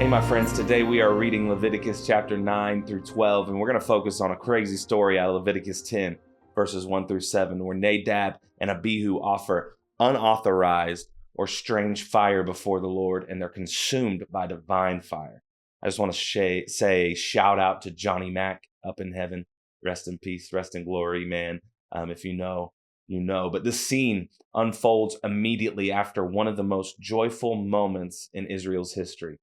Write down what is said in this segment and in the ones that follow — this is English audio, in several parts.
Hey, my friends, today we are reading Leviticus chapter 9 through 12, and we're going to focus on a crazy story out of Leviticus 10, verses 1 through 7, where Nadab and Abihu offer unauthorized or strange fire before the Lord, and they're consumed by divine fire. I just want to say shout out to Johnny Mac up in heaven. Rest in peace, rest in glory, man. If you know, you know. But this scene unfolds immediately after one of the most joyful moments in Israel's history.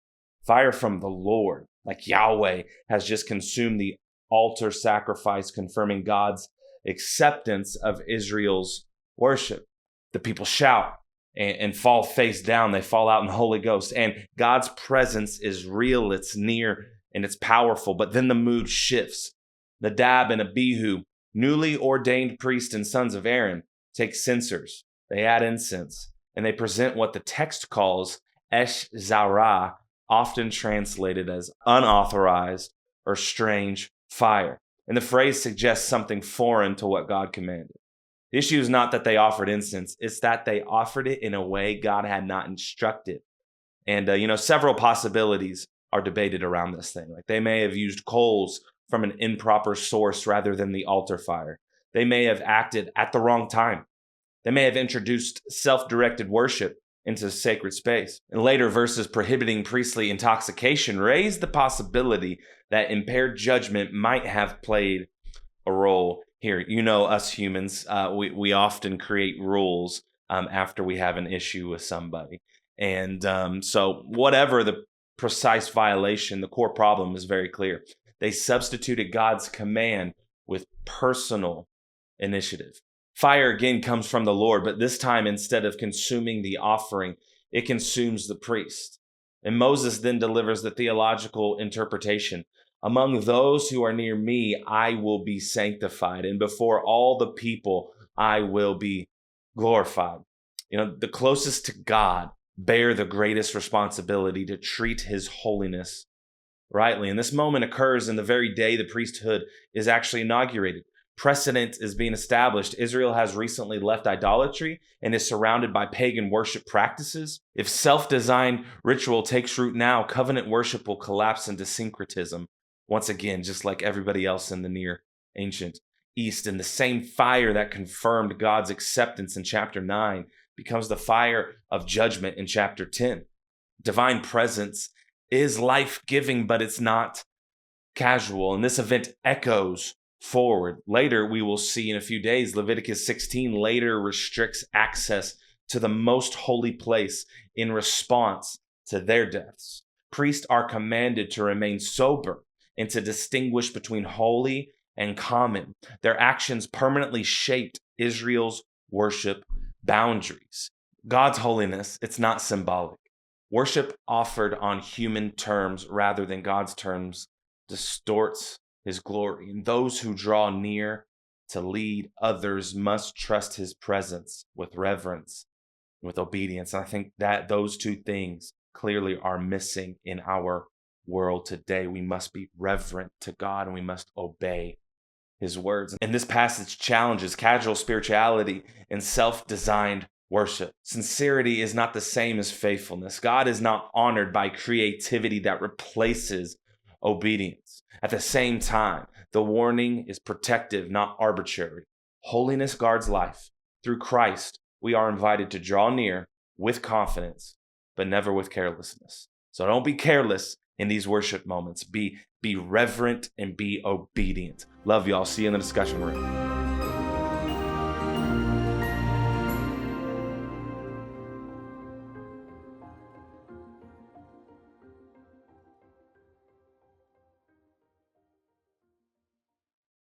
Fire from the Lord, like Yahweh, has just consumed the altar sacrifice, confirming God's acceptance of Israel's worship. The people shout and fall face down. They fall out in the Holy Ghost. And God's presence is real, it's near, and it's powerful. But then the mood shifts. Nadab and Abihu, newly ordained priests and sons of Aaron, take censers. They add incense, and they present what the text calls esh zarah, often translated as unauthorized or strange fire. And the phrase suggests something foreign to what God commanded. The issue is not that they offered incense, it's that they offered it in a way God had not instructed. And, several possibilities are debated around this thing. Like they may have used coals from an improper source rather than the altar fire. They may have acted at the wrong time. They may have introduced self-directed worship into sacred space. And later verses prohibiting priestly intoxication raise the possibility that impaired judgment might have played a role here. You know, us humans, we often create rules after we have an issue with somebody. And so whatever the precise violation, the core problem is very clear. They substituted God's command with personal initiative. Fire again comes from the Lord, but this time instead of consuming the offering, it consumes the priest. And Moses then delivers the theological interpretation. Among those who are near me, I will be sanctified, and before all the people, I will be glorified. The closest to God bear the greatest responsibility to treat his holiness rightly. And this moment occurs in the very day the priesthood is actually inaugurated. Precedent is being established. Israel has recently left idolatry and is surrounded by pagan worship practices. If self-designed ritual takes root now, covenant worship will collapse into syncretism. Once again, just like everybody else in the near ancient East. And the same fire that confirmed God's acceptance in chapter 9 becomes the fire of judgment in chapter 10. Divine presence is life-giving, but it's not casual. And this event echoes forward. Later, we will see in a few days, Leviticus 16 later restricts access to the most holy place in response to their deaths. Priests are commanded to remain sober and to distinguish between holy and common. Their actions permanently shaped Israel's worship boundaries. God's holiness, it's not symbolic. Worship offered on human terms rather than God's terms distorts his glory. And those who draw near to lead others must trust his presence with reverence, with obedience. And I think that those two things clearly are missing in our world today. We must be reverent to God and we must obey his words. And this passage challenges casual spirituality and self-designed worship. Sincerity is not the same as faithfulness. God is not honored by creativity that replaces obedience. At the same time, the warning is protective, not arbitrary. Holiness guards life. Through Christ, we are invited to draw near with confidence, but never with carelessness. So don't be careless in these worship moments. Be reverent and be obedient. Love y'all. See you in the discussion room.